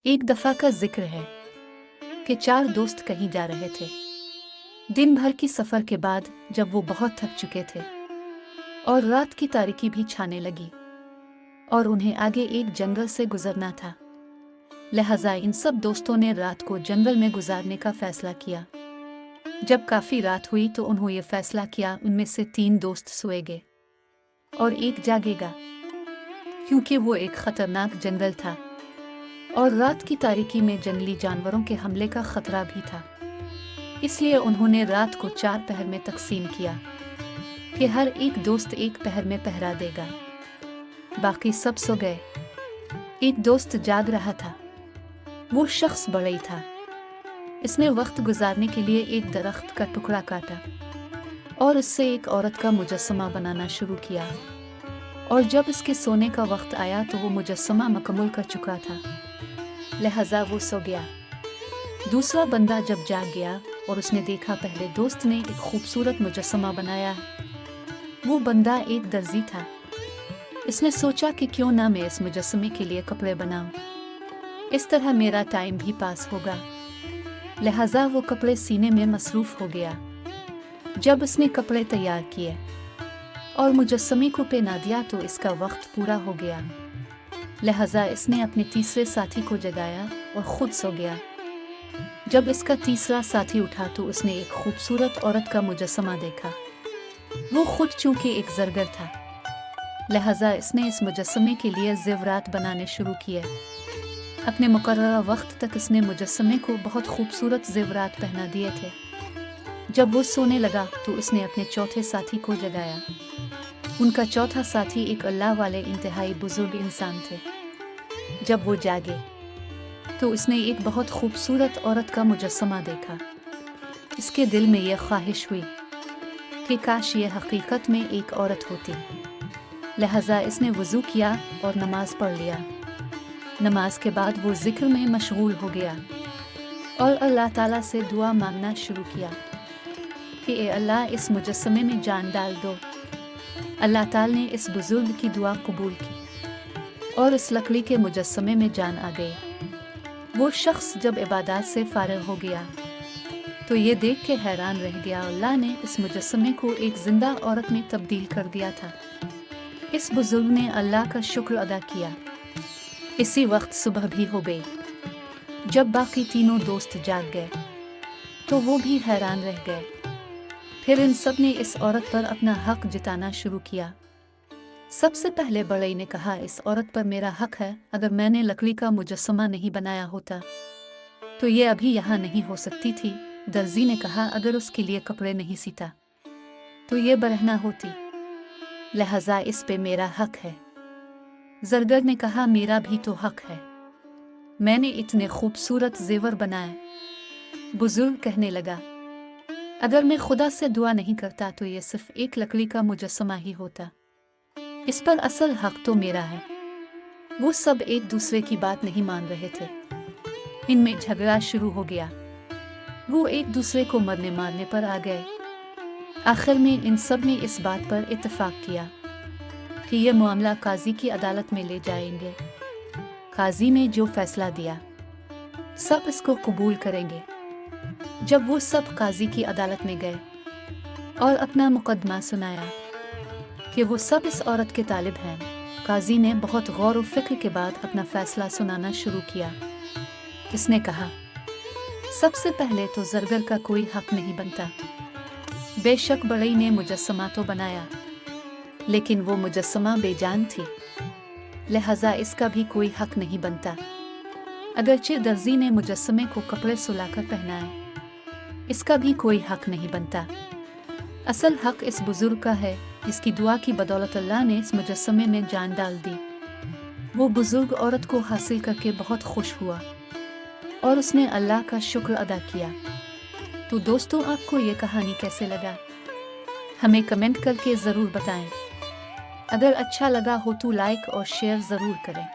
एक दफा का जिक्र है कि चार दोस्त कहीं जा रहे थे। दिन भर की सफर के बाद जब वो बहुत थक चुके थे और रात की तारीकी भी छाने लगी और उन्हें आगे एक जंगल से गुजरना था, लिहाजा इन सब दोस्तों ने रात को जंगल में गुजारने का फैसला किया। जब काफी रात हुई तो उन्होंने ये फैसला किया उनमें से 3 दोस्त सोएंगे और एक जागेगा, क्योंकि वो एक खतरनाक जंगल था और रात की तारीकी में जंगली जानवरों के हमले का खतरा भी था। इसलिए उन्होंने रात को 4 पहर में तकसीम किया कि हर एक दोस्त एक पहर में पहरा देगा। बाकी सब सो गए। एक दोस्त जाग रहा था। वो शख्स बड़ई था। इसने वक्त गुजारने के लिए एक दरख्त का टुकड़ा काटा और उससे एक औरत का मुजस्समा बनाना शुरू किया, और जब इसके सोने का वक्त आया तो वो मुजस्समा मुकम्मल कर चुका था, लिहाजा वो सो गया। दूसरा बंदा जब जाग गया और उसने देखा पहले दोस्त ने एक खूबसूरत मुजस्समा बनाया। वो बंदा एक दर्जी था। इसने सोचा कि क्यों ना मैं इस मुजस्समे के लिए कपड़े बनाऊं, इस तरह मेरा टाइम भी पास होगा। लिहाजा वो कपड़े सीने में मसरूफ हो गया। जब उसने कपड़े तैयार किए और मुजस्समे को पहना दिया तो इसका वक्त पूरा हो गया। लिहाजा इसने अपने तीसरे साथी को जगाया और खुद सो गया। जब इसका तीसरा साथी उठा तो उसने एक खूबसूरत औरत का मुजस्समा देखा। वो खुद चूंकि एक ज़रगर था, लिहाजा इसने इस मुजस्समे के लिए ज़ेवरात बनाने शुरू किए। अपने मुकर्ररा वक्त तक इसने मुजस्समे को बहुत खूबसूरत ज़ेवरात पहना दिए थे। जब वो सोने लगा तो उसने अपने चौथे साथी को जगाया। उनका चौथा साथी एक अल्लाह वाले इंतहाई बुजुर्ग इंसान थे। जब वो जागे तो उसने एक बहुत खूबसूरत औरत का मुजस्समा देखा। इसके दिल में यह ख्वाहिश हुई कि काश ये हकीकत में एक औरत होती। लिहाजा इसने वज़ू किया और नमाज पढ़ लिया। नमाज के बाद वो जिक्र में मशगूल हो गया और अल्लाह ताला से दुआ मांगना शुरू किया कि ए अल्लाह, इस मुजस्समे में जान डाल दो। अल्लाह ताला ने इस बुजुर्ग की दुआ कबूल की और इस लकड़ी के मुजस्समे में जान आ गई। वो शख्स जब इबादत से फारिग हो गया तो ये देख के हैरान रह गया। अल्लाह ने इस मुजस्समे को एक जिंदा औरत में तब्दील कर दिया था। इस बुजुर्ग ने अल्लाह का शुक्र अदा किया। इसी वक्त सुबह भी हो गई। जब बाकी तीनों दोस्त जाग गए तो वो भी हैरान रह गए। फिर इन सब ने इस औरत पर अपना हक जताना शुरू किया। सबसे पहले बड़ई ने कहा, इस औरत पर मेरा हक है। अगर मैंने लकड़ी का मुजस्समा नहीं बनाया होता तो ये अभी यहाँ नहीं हो सकती थी। दर्जी ने कहा, अगर उसके लिए कपड़े नहीं सीता तो ये बरहना होती, लिहाजा इस पे मेरा हक है। ज़रगर ने कहा, मेरा भी तो हक है। मैंने इतने खूबसूरत जेवर बनाए। बुजुर्ग कहने लगा, अगर मैं खुदा से दुआ नहीं करता तो ये सिर्फ एक लकड़ी का मुजस्समा ही होता। इस पर असल हक तो मेरा है। वो सब एक दूसरे की बात नहीं मान रहे थे। इनमें झगड़ा शुरू हो गया। वो एक दूसरे को मरने मारने पर आ गए। आखिर में इन सब ने इस बात पर इत्तेफाक किया कि यह मामला काजी की अदालत में ले जाएंगे। काजी ने जो फैसला दिया सब इसको कबूल करेंगे। जब वो सब काजी की अदालत में गए और अपना मुकदमा सुनाया कि वो सब इस औरत के तालिब हैं, काजी ने बहुत गौर और फिक्र के बाद अपना फैसला सुनाना शुरू किया। इसने कहा, सबसे पहले तो ज़रगर का कोई हक नहीं बनता। बेशक बड़ई ने मुजस्समा तो बनाया, लेकिन वो मुजस्समा बेजान थी, लिहाजा इसका भी कोई हक नहीं बनता। अगरचे दर्जी ने मुजस्समे को कपड़े सुलाकर पहनाए, इसका भी कोई हक नहीं बनता। असल हक इस बुजुर्ग का है, जिसकी दुआ की बदौलत अल्लाह ने इस मुजस्समे में जान डाल दी। वो बुजुर्ग औरत को हासिल करके बहुत खुश हुआ और उसने अल्लाह का शुक्र अदा किया। तो दोस्तों, आपको ये कहानी कैसे लगा? हमें कमेंट करके ज़रूर बताएं। अगर अच्छा लगा हो तो लाइक और शेयर ज़रूर करें।